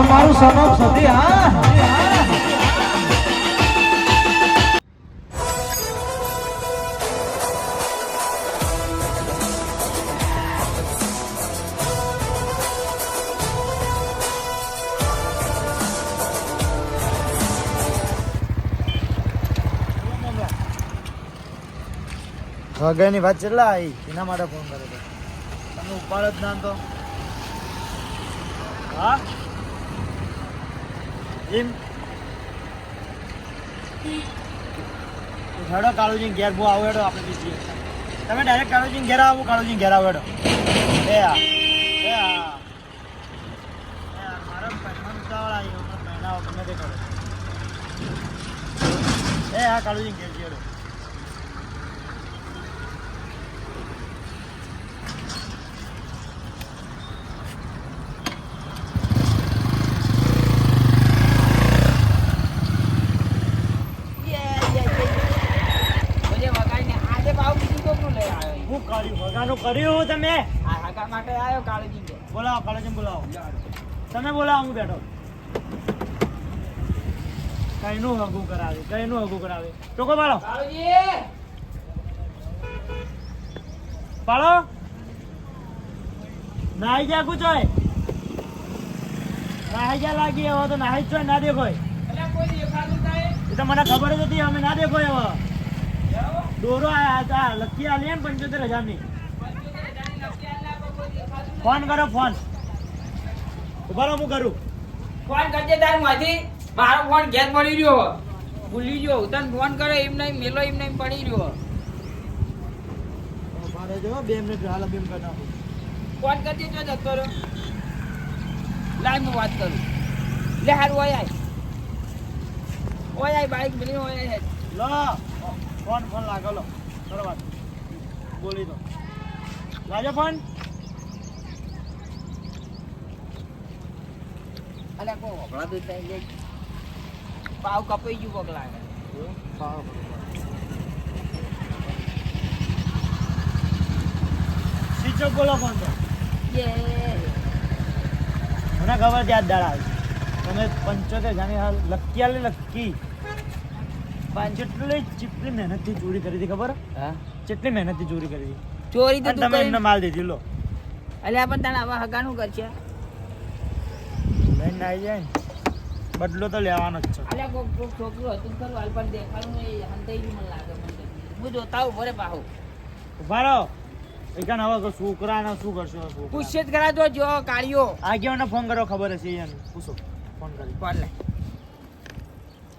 મારું સનમ સતી હા વગરની વાત ચેટલા આવી એના માટે ફોન કર્યો હતો તમે ઉપાડ જ ના તો હા એમ હેડો કાળુજી ઘેર બહુ આવો હેડો આપણે બીજી તમે ડાયરેક્ટ કાળુજી ઘેર આવો કાળુજી ઘેર આવો હેડો એ હા એ હા મારા પૈસાનું ચાવળ આવ્યો મહિના ગમે તે કરો એ હા કાળુજી ઘેર હેડો કર્યું તમે હગા માટે આવ્યો કાળજી કે બોલાવો કાળજી બોલાવો તમે બોલાવો હું બેઠો કઈનું હગું કરાવે ટોકો પાડો કાળજી પાડો નાહી જા કુછોય નાહી જા લાગી હવે તો નાહી જ ના દેખોય એટલે કોઈ દેખાતું થાય એ તો મને ખબર જ હતી અમે ના દેખોય હવે દોરો આ લખી આલી ને 75,000 ની ફોન કરો ફોન ઉભા રહો હું કરું ફોન કરજે તાર માંથી મારો ફોન ઘેર પડી રહ્યો ભૂલી ગયો તને ફોન કરે એમ નહીં મેલો એમ નહીં પડી રહ્યો મારે જો 2 મિનિટ હાલ બેમ કરતા ફોન કરજે જો જતો રહ્યો લાઈ હું વાત કરું લે હારું ઓય આય બાઈક મિલી ઓય આય લો ફોન લાગો લો કરો વાત બોલી દો લાજો ફોન અલે કો ઓગળા દે તઈ પાવ કપાઈ ગયું કોક લાગે સ્વિચ ઓફ બોલો ફોન તો યે મને ખબર છે આજ દાડા આવી તમે 75,000 ની હાલ લકી આલે લકી જેટલી મહેનતથી ચોરી કરી હતી ખબર હા કેટલી મહેનતથી ચોરી કરી હતી ચોરી તો અને તું તમે કરી એમને માલ દીધી લો અલ્યા પણ તને આવા હગાનું કરશે લઈને આવી જાય ને બદલો તો લેવાનો જ છે અલ્યા કોક છોકરું હતું ખરું હાલ પણ દેખાડું નહીં હંતાઈ મને લાગે મને હું જોતા હું ભરે પાહો ઉભા રહો એકાને હવે છોકરાને શું કરશો પૂછે જ કરા તો જો કાળિયો આગેવાને ફોન કરો ખબર હશે એને પૂછો ફોન કરી કોણ લે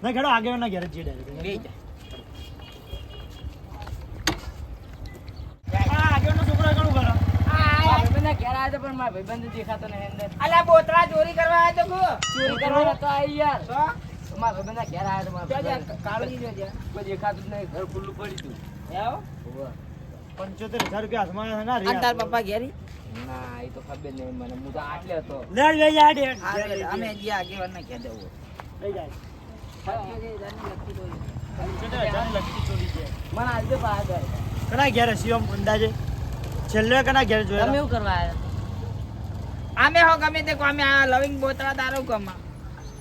ના ખેડો આગેવાના ઘેર જ જઈએ ડાયરેક્ટ બે આગેવાનો છોકરો ઘણું કરો ભાઈબંધના ઘેર આવ્યો તો પણ મારા ભાઈબંધ દેખાતો નહીં અંદર અલ્યા બોતરા ચોરી કરવા આવ્યો તો ચોરી કરવા તો આવી યાર તો મારા ભાઈબંધના ઘેર આવ્યો તો મારા કાળજી જો કોઈ દેખાતું જ નહીં ઘર ખુલ્લું પડી તું એવો 75,000 રૂપિયા હાથમાં ના રે તાર પપ્પા ઘેરી ના એ તો ખબર નહીં મને હું તો આટલે હતો લેડ લઈ જા ડે અમે જે આગેવાન ના ઘેર જવું લઈ જાય લકી ચોરી છે મને આજે બહાર કના ઘેર હસી આમ અંદાજે છેલ્લે કના ઘેર જોયા તમે શું કરવા આવ્યા અમે હો ગમે તે અમે આ લવિંગ બોતરા દારૂ કમા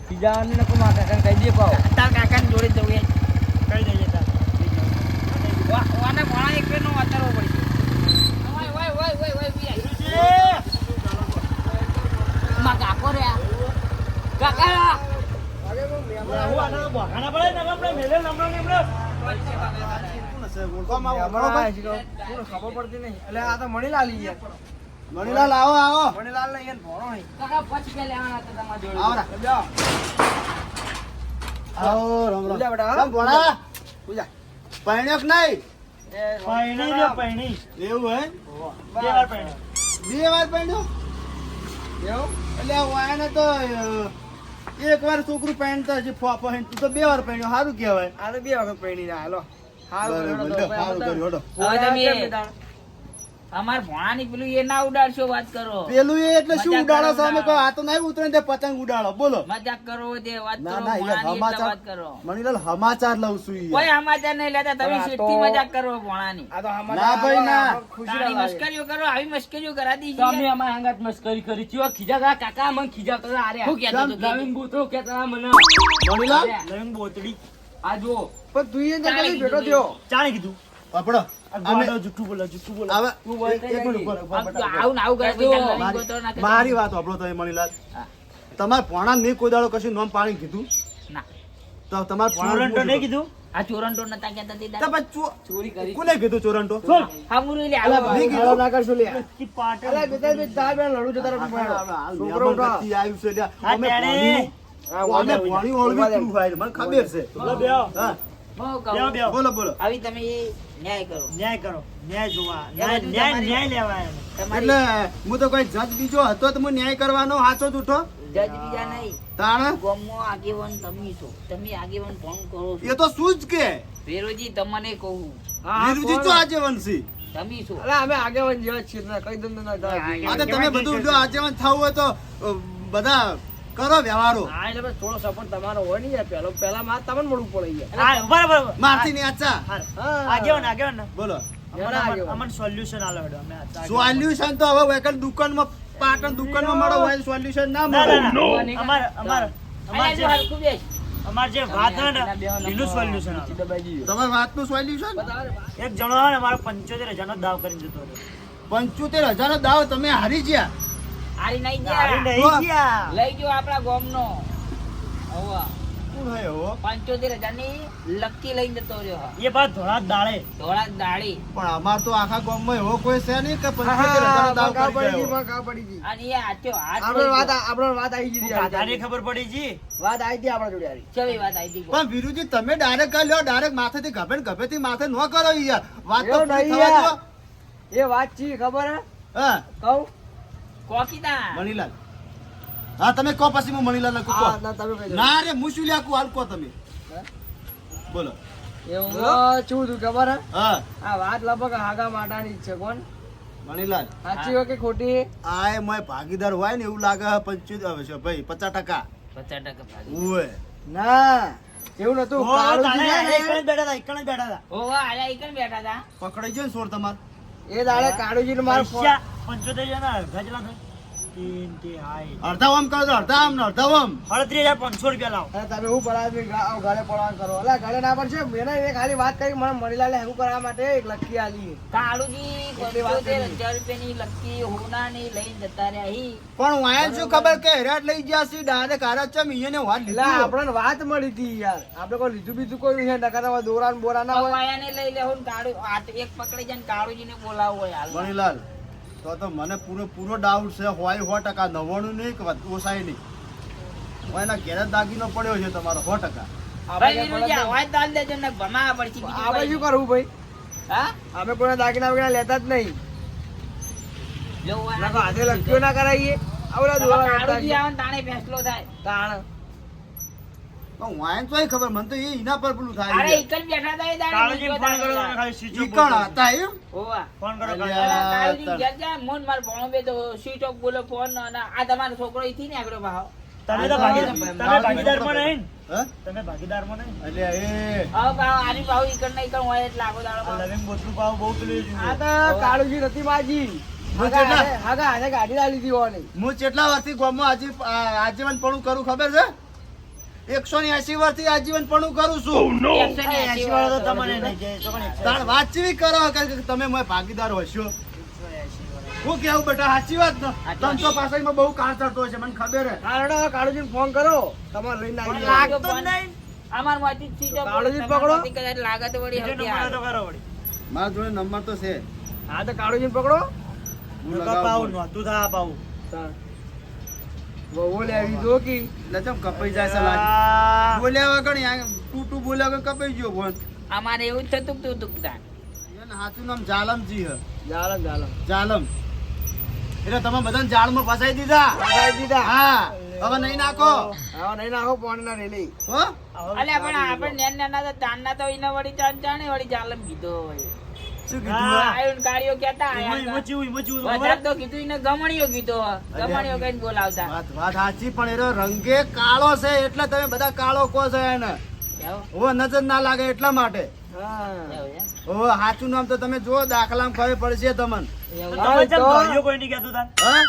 બીજા ને કો મારા કાકા કહી દે પાવ તાર કાકા ને જોડે જવું કઈ દઈએ તાર વાને ભણા એક નો વાતરવો પડશે ઓય ઓય ઓય ઓય ઓય બી મા કાકો રે કાકા અરે હું આના બહાના પડે ને આપણે મેલે નમણો ને આપણે ખબર પડતી નહીં એટલે આ તો મણીલાલ મણીલાલ આવો મણીલાલ ને એને ભણો નહીં કાકા પછી કે લેવાના હતા તમારા જોડે આવો રામ રામ ભણા પૂજા પૈણ્યો કે નહીં પૈણી રે પૈણી એવું હે બે વાર પૈણી 2 વાર પૈણ્યો એવું એટલે વાયને તો એક વાર છોકરું પૈણતા છે ફોફો હે તું તો 2 વાર પૈણ્યો સારું કહેવાય આ તો 2 વખત પૈણી ના હાલો સારું કર્યું હવે તમે અમાર ભણાની પેલું એ ના ઉડાડશો વાત કરો પેલું એ એટલે શું મજાક ઉડાડો કરો સામે ના. કોઈ આ તો નહીં ઉતરે ને તે પતંગ ઉડાડો બોલો મજાક કરો તે વાત ના કરો ના યાર ભણાની એટલે સમાચાર વાત કરો મણીલાલ સમાચાર લઉં છું યાર. કોઈ સમાચાર નહીં લેતા તમે પણ આ સીટથી તો- મજાક કરો ભણાની આ તો હમણાં ના ભાઈ, ના. તારી મસ્કરીઓ કરો આવી મસ્કરીઓ કરાતી છે તમે અમારા અંગાત મસ્કરી કરી ચિયો ખીજાતા કાકા મને ખીજાતા હતા આર્યા શું કહેતો હતો? લવિંગ બૂતરો કહેતા હતા મને મણીલાલ લવિંગ બોતડી આ જો પણ તું એ ચાલે કીધું ચાણે કીધું પકડો આ અમે ગોડો જુઠ્ઠું બોલે જુઠ્ઠું બોલે હવે તું બોલતો એક મિનિટ નહીં. ઉભો રહો, ઉભો રહો, આવું ને આવું કરે કહેજો. બીજા નવીન ગોતરો ના કરે. મારી વાત સાંભળો તમે મણીલાલ તમાર પોણા મેં કોઈ દાડો કશું નોમ પાણી કીધું ના તો તમાર ચોરંટો નહીં કીધું આ ચોરંટો નતા કહેતા તે તો દાડે? પછી ચોરી કરી કોને કીધું ચોરંટો હા મુરલી લે આવો નહીં કીધું. ના કરશો લે કી પાટે છોકરો આવ્યું છે લ્યા. હા, અમે ત્યારે. અમે પાણી ઓળવી તું ભાઈ, મને ખબર છે બોલો બેહો. હા, બહુ કહું. બેહો, બેહો. બોલો બોલો આવી તમે ન્યાય કરો ન્યાય કરો ન્યાય જોવા ન્યાય ન્યાય તમારી- ન્યાય લેવા આવ્યા. તમારી એટલે હું તો કોઈ જજ બીજો હતો તો હું ન્યાય કરવાનો સાચો જૂઠો જજ બીજા નહીં તાણ ગામમાં આગેવાન તમે છો તમે આગેવાન ફોન કરો એ છો તો શું જ કે વેરોજી તમને કહું વીરુજી તો આજીવન છે તમે છો અમે આગેવાન જેવા જ છીએ ને કઈ દમ ના આ તો તમે બધું જો આજીવન થવું હોય તો બધા કરો વ્યવહારો હા એટલે બસ થોડો સપોર્ટ તમારો હોય ને યાર પહેલા માં તમને મળવું પડે યાર હા બરાબર મારથી ની આચા આગેવાન બોલો અમન સોલ્યુશન આલો હેડો અમે સોલ્યુશન તો હવે વેકલ દુકાનમાં પાટણ દુકાનમાં મળો હોય સોલ્યુશન ના મળે અમાર જે હરખું બેસ. અમાર જે વાત હે ને એનું સોલ્યુશન આલો તમારી વાતનું સોલ્યુશન એક જણો હે ને મારો 75000 નો દાવ કરીને જતો રહ્યો 75,000 નો દાવ તમે હારી ગયા હારી નહીં હારી ગયા. નહીં ગયા લઈ ગયો આપણા ગામનો હવે કોણ હે હો 75,000 ની લક્કી લઈને જતો રહ્યો એ બાદ ધોળા દાળે ધોળા દાડી પણ અમાર તો આખા ગામમાં એવો કોઈ છે નહીં કે 75,000 નો દાવ કરી ગયો અને એ હાથો હાથ લઈ ગયો. ગાધાની ખબર પડી જી ચેવી વાત આવી ગઈ પણ વીરુજી તમે ડાયરેક્ટ કરી લ્યો ડાયરેક્ટ માથેથી ગભે ને ગભેથી માથે ન કરો યાર વાત તો એવું પૂરી નહીં થવા યાર. દો. એ વાત છે ખબર હે હા કહું કોકીતા મણીલાલ હા તમે કહો પછી હું મણીલાલ કહો હા, ના, તમે કહી દો. ના રે હું શું લ્યા કહું હાલ કહો તમે બોલો એવું શું થયું ખબર હે હા આ વાત લગભગ હાગા માટાની જ છે કોણ મણીલાલ સાચી હોય કે ખોટી આ મોય ભાગીદાર હોય ને એવું લાગે 75 ભાઈ 50%. 50% ભાગી ઓય ના એવું નતું કાળુજી છે ને, એકણ જ બેઠા હતા ઓવા આયા ઈકન બેઠા હતા પકડાઈ ગયો ને સોર તમાર એ દાડે કાળુજી ને મારો ફોન પૈસા 75 જણા ગજલા થાય તીન તે હાય અડધા ઓમ કરો તો અડધા આમ ને અડધા ઓમ 38500 રૂપિયા લાવો અરે તમે હું પડાવી ગાળે પડવાનું કરો અલા ગાળે ના પડશે મેં એ ખાલી વાત કરી મને મણીલાલે હેવું કરવા માટે એક લખી આલી કાળુજી એટલી વાત કરી. 75,000 રૂપિયાની લક્કી હોનાની લઈને જતા રહ્યા હી પણ વાયન શું ખબર કે હેરાટ લઈ ગયા છે ડાયરેક્ટ હારા ચમ ઈયને વાત એટલે લીધું આપણને વાત મળી હતી યાર આપણે કોઈ લીધું બીજું કોઈ છે નકા દોરા ને બોરા ના હોય પવાયાને લઈ લેવો ને કાળુ આ તો એક પકડી જાય ને કાળુજીને બોલાવવો હોય હાલ મણીલાલ તો મને પૂરો ડાઉટ છે હોય 100% 99 નહીં કે ઓસાય નહીં હોય એના ઘેર જ દાગીનો પડ્યો છે તમારો 100%. ભાઈ આપણે વિનુજી અવાજ દાલ દેજો ને ભમા પડશે બીજું આપણે કઈ શું કરવું ભાઈ નહીં. હા અમે કોઈને દાગીના વગેરે લેતા જ નહીં જો નકો હાથે લખ્યો ના કરાવીએ આવડા દોરા કાળુજી લેતા આવે ને તાણે ફેસલો થાય તાણ તો વાયન તો ખબર મને તો એ એના પર પેલું થાય અરે છે. ઈકન બેઠા હતા એ દાડે કાળુજી બીજો ફોન કરો દાડે. તમે ખાલી સ્વિચ ઈ કોણ હતા એમ હોવા. ફોન કરો અલ્યા. અને કાળુજી ઘેર જાય, મોન માર ભણો બે તો સ્વિચ ઓફ બોલે ફોન અને આ તમારો છોકરો ઈથી ને આગળ ભાવ તમે તો ભાગીદારમાં નહીં હે તમે ભાગીદારમાં નહીં એટલે એ હવે ભાવ આની ભાવ ઈકન ને ઈકન હોય એટલે આગો દાડો ભાવ. લવિંગ બોતલું ભાવ બહુ પેલું આ તો કાળુજી નથી માજી હું કેટલા હાગા આને ગાડી લાવી દીધી હોવાની હું કેટલા વર્ષથી ગામમાં આજીવન પણ કરું ખબર છે 180 વર્ષથી આજીવન પણ કરું છું 180 વાળો તો તમને નહીં કે તો પણ તાર વાત ચેવી કરો કે તમે મોય ભાગીદાર હશો હું કેવું બેટા સાચી વાત ને સાચી વાત. 300 પાસઠમાં બહુ કાર ચડતો છે મને ખબર હે કારણો કાળુજીને ફોન કરો તમારે લઈને આવી પણ જાય લાગતો જ નહીં. અમાર માંથી જ સ્વિચ ઓફ કાળુજી બોલે, પકડો. તમારામાંથી કદાચ લાગે તો વળી બીજો હવથી નંબર આવે. તો કરો વળી મારા જોડે નંબર તો છે હા તો કાળુજીને પકડો હું નકર લગાવું પાવું ફોન. નહોતું થા પાવું વહુ લેવી જો કી એટલે ચમ કપાઈ જાય છે લાગે બોલ્યા વગર ટૂટું બોલ્યા વગર કપાઈ ગયો ફોન અમારે એવું જ થતું તું દુખતા એને સાચું નામ જાલમજી હે જાલમ જાલમ જાલમ એટલે તમે બધાને જાળમાં ફસાઈ દીધા લગાવી દીધા હા હવે નહીં નાખો હવે નહીં નાખો પાણી ના રેલી હો અલ્યા પણ આપણે નેન નેના તો તાનના તો ઈને વળી ચાન ચાણે વળી જાલમ કીધો હોય શું હા, કીધું આયુન કાળીઓ કહેતા આયા ઈમો ચીવું, ઈમો ચીવું તો વધારે ખબર? તો કીધું એને ગમણીઓ કીધો ગમણીઓ કઈને બોલાવતા વાત સાચી, પણ એનો રંગે કાળો છે એટલે તમે બધા કાળો કહો છો એને. એવું? હવે નજર ના લાગે એટલા માટે. એવું એમ? હવે સાચું નામ તો તમે જો દાખલામાં ખબર પડશે તમને. એવું તમે એમ? જેમ તો- ભાઈઓ કોઈ નહીં કહેતું તાર. હા?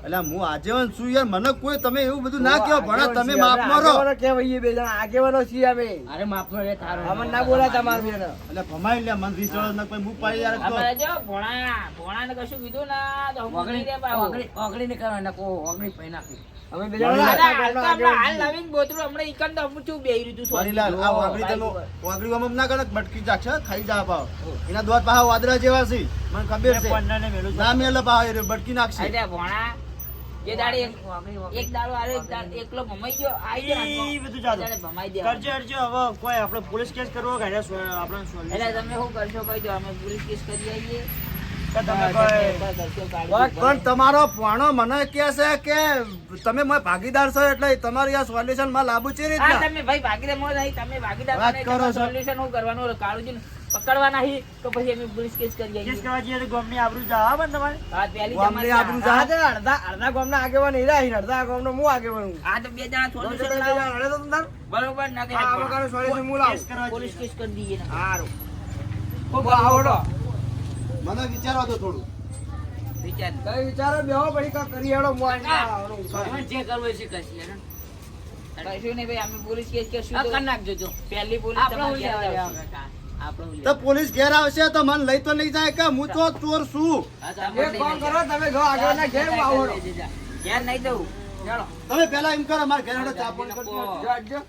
એટલે હું આજીવન છું યાર, મને કોઈ તમે એવું બધું ના કહો, ભણા આગેવાન તમે છીએ, માફ અમે મારો. આગેવાનો કહેવાઈએ બે જણા, આગેવાનો છીએ અમે. અરે માફ રે તારો અમને ના બોલા તમારે બેને. એટલે ભમાઈ લે મન વિચારો ન કોઈ મું પાડી યાર તો. અમારે જો ભોણાને કશું કીધું ના તો હું ભૂલી દે પાછું. ઓગળી ને કરવાના કો ઓગળી પૈ નાખી અમે બે વડીલ- અરે જણા હાલ તો હમણાં હાલ નવીન બોતરું હમણાં ઈકન તો હું ચૂપ બેહી રહ્યું છું વડીલાલ, આ વાઘડી તમે વાઘડી આમ ના કરે બટકી જાગશે, ખાઈ જા પાવ. એના દોત પાહા વાદળા જેવા છે, મને ખબર છે. પન્નાને મેલું ના મેલે પાહા એ બટકી નાખશે. અરે ભોણા જે દાડે એક દાડો આરે એકલો ભમાઈ ગયો આઈ ગયો ઈ બધું ચાલો. દાડે ભમાઈ દે કરજો કરજો. હવે કોઈ આપણે પોલીસ કેસ કરવો કે આપણે એટલે તમે શું કરશો કહી દો અમે પોલીસ કેસ કરી આવીએ તમે કોઈ કરશો કાઢી પણ તમારો પોણો મને કહે છે કે તમે મારા ભાગીદાર છો એટલે તમારી આ સોલ્યુશન માં લાવવું છે હા રીતના. તમે ભાઈ ભાગીદાર મો નહીં તમે ભાગીદાર વાત બને, કરો તમારે છો. સોલ્યુશન શું કરવાનું કાળુજીને પકડવા નહીં તો પછી અમે પોલીસ કેસ કરી કેસ આવીએ કરવા જઈએ તો ગામની આબરૂ જાવા પણ તમારે. હા પહેલી ગામની જમાત આબરૂ આ- જા. અડધા ગામના આગેવાન હીરા હીરા, અડધા ગામનો હું આગેવાન હું. આ તો બે જણા સોલ્યુશન લાવો બરોબર ના કે આ પ્રકારનું solution હું લાવું. કેસ કરવા પોલીસ જઈએ. કેસ કરી દઈએ ને. હારું. ખૂબ આવડો. મને વિચારવા દો થોડું. વિચાર કઈ વિચારો બેહો પછી કાંઈક કરી હેડો, હું આઈને હા. આવડો ઉઠાડું. તમે જે કરવું હોય છે કરશી, હેને? કશું નહીં ભાઈ અમે પોલીસ કેસ કરશું તો કરી નાખજો જો પહેલી પોલીસ તમારે ઘેર આવશે. આપણે હું તો લેવા. પોલીસ ઘેર આવશે તો મને લઈ તો નહીં જાય કે હું તો ચોર છું. હા, તો આપણે એક કામ લઈ કરો, તમે જો આગળના ઘેર હું આવડો. જઈએ. ઘેર નહીં જવું ચાલો તમે પેલા એમ કરો, મારા ઘરે હેડો, ચા પાણી કરજો. જો આજજો.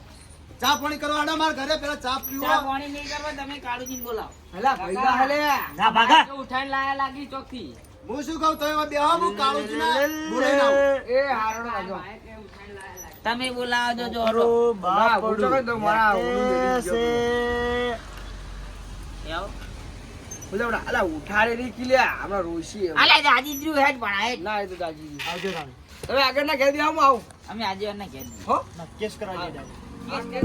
ચા પાણી કરવા હેડો, મારા ઘરે પેલા ચા ચા પીવો. પાણી નહીં કરવા તમે કાળુજીને બોલાવો અલા, ભઈલા હાલે. ના ભાગા. તો ઉઠાઈને લાયા લાગી ચોકથી હું શું કહું, તમે બેહો, હું કાળુજીના બોલાઈને આવું. એ હારડો આજો. તમે બોલાવો જો જો મારું ના, બાપ પૂછો પડું. કે તો મારા ઓલું મેલી જ ગયો. આવો. બોલો, બોલો. અલા, ઉઠાડેલી કિલ્યા આપણા રોશી એમ. અલે દાદી દ્રુ હેડ પણ આ હેડ. ના, એ તો દાજીજી. આવજો તમે. તમે આગળના ઘેર બેહો, હું આવું. અમે આજે ના ઘેર નહીં. હો? ના, કેસ કરવા જઈએ. કેસ કરી.